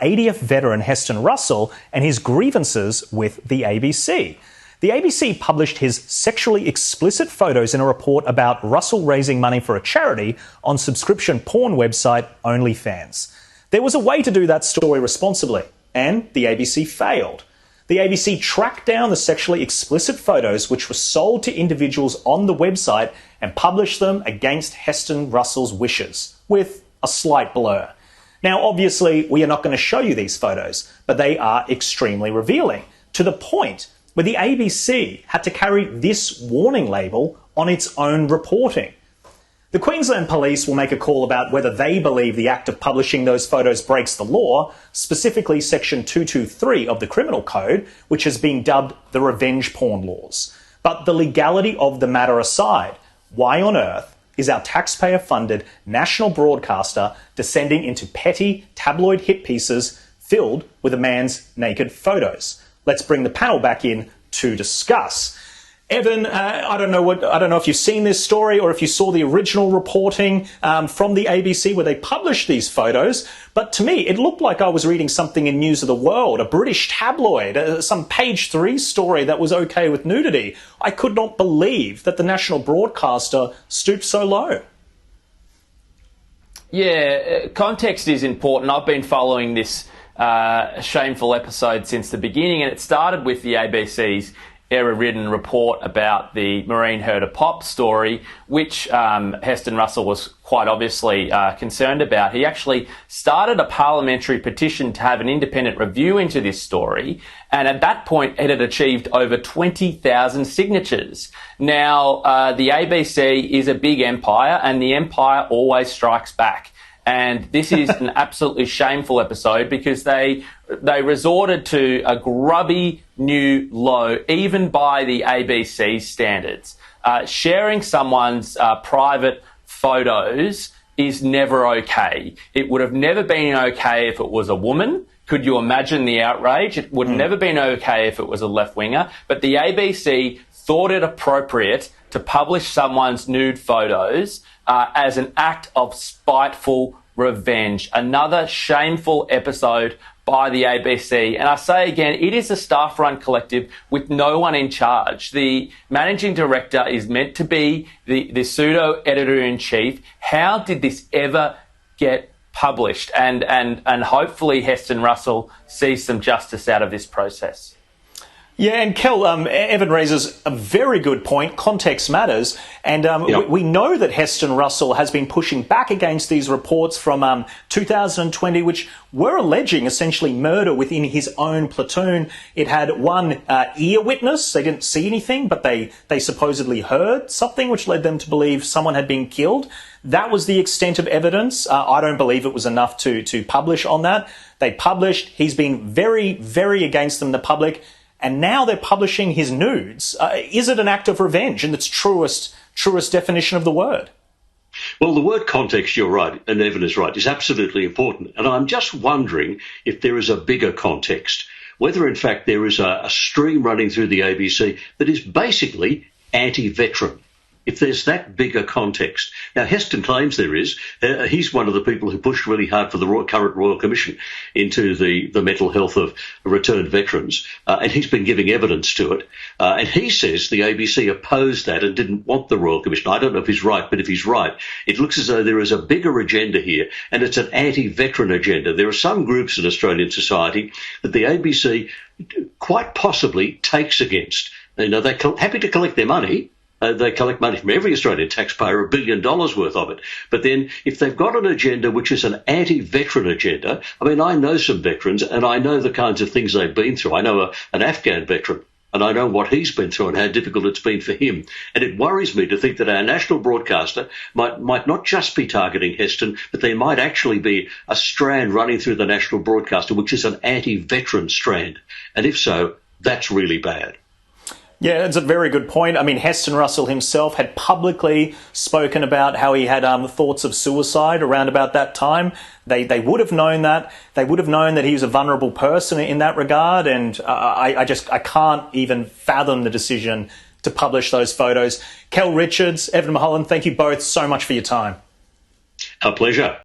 80th veteran Heston Russell and his grievances with the ABC. The ABC published his sexually explicit photos in a report about Russell raising money for a charity on subscription porn website OnlyFans. There was a way to do that story responsibly, and the ABC failed. The ABC tracked down the sexually explicit photos which were sold to individuals on the website and published them against Heston Russell's wishes, with a slight blur. Now, obviously, we are not going to show you these photos, but they are extremely revealing, to the point where the ABC had to carry this warning label on its own reporting. The Queensland Police will make a call about whether they believe the act of publishing those photos breaks the law, specifically Section 223 of the Criminal Code, which has been dubbed the revenge porn laws. But the legality of the matter aside, why on earth is our taxpayer-funded national broadcaster descending into petty tabloid hit pieces filled with a man's naked photos? Let's bring the panel back in to discuss. Evan, I don't know if you've seen this story or if you saw the original reporting from the ABC where they published these photos, but to me it looked like I was reading something in News of the World, a British tabloid, some page 3 story that was okay with nudity. I could not believe that the national broadcaster stooped so low. Yeah, context is important. I've been following this shameful episode since the beginning, and it started with the ABC's error-ridden report about the marine herder Pop story, which Heston Russell was quite obviously concerned about. He actually started a parliamentary petition to have an independent review into this story, and at that point it had achieved over 20,000 signatures. Now, the ABC is a big empire, and the empire always strikes back. And this is an absolutely shameful episode because they resorted to a grubby new low, even by the ABC standards. Sharing someone's private photos is never okay. It would have never been okay if it was a woman. Could you imagine the outrage? It would have never been okay if it was a left-winger. But the ABC thought it appropriate to publish someone's nude photos as an act of spiteful revenge. Another shameful episode by the ABC. And I say again, it is a staff-run collective with no one in charge. The managing director is meant to be the pseudo-editor-in-chief. How did this ever get published? And hopefully Heston Russell sees some justice out of this process. Yeah, and Kel, Evan raises a very good point. Context matters. And we know that Heston Russell has been pushing back against these reports from 2020, which were alleging essentially murder within his own platoon. It had one ear witness. They didn't see anything, but they supposedly heard something, which led them to believe someone had been killed. That was the extent of evidence. I don't believe it was enough to publish on that. They published. He's been very, very against them, the public. And now they're publishing his nudes. Is it an act of revenge in its truest definition of the word? Well, the word context, you're right, and Evan is right, is absolutely important. And I'm just wondering if there is a bigger context, whether in fact there is a stream running through the ABC that is basically anti-veteran. If there's that bigger context. Now, Heston claims there is. He's one of the people who pushed really hard for the current Royal Commission into the mental health of returned veterans, and he's been giving evidence to it. And he says the ABC opposed that and didn't want the Royal Commission. I don't know if he's right, but if he's right, it looks as though there is a bigger agenda here, and it's an anti-veteran agenda. There are some groups in Australian society that the ABC quite possibly takes against. You know, they're happy to collect their money. They collect money from every Australian taxpayer, $1 billion worth of it. But then if they've got an agenda which is an anti-veteran agenda, I mean, I know some veterans and I know the kinds of things they've been through. I know an Afghan veteran and I know what he's been through and how difficult it's been for him. And it worries me to think that our national broadcaster might not just be targeting Heston, but there might actually be a strand running through the national broadcaster which is an anti-veteran strand. And if so, that's really bad. Yeah, it's a very good point. I mean, Heston Russell himself had publicly spoken about how he had thoughts of suicide around about that time. They would have known that. They would have known that he was a vulnerable person in that regard. And I can't even fathom the decision to publish those photos. Kel Richards, Evan Mulholland, thank you both so much for your time. A pleasure.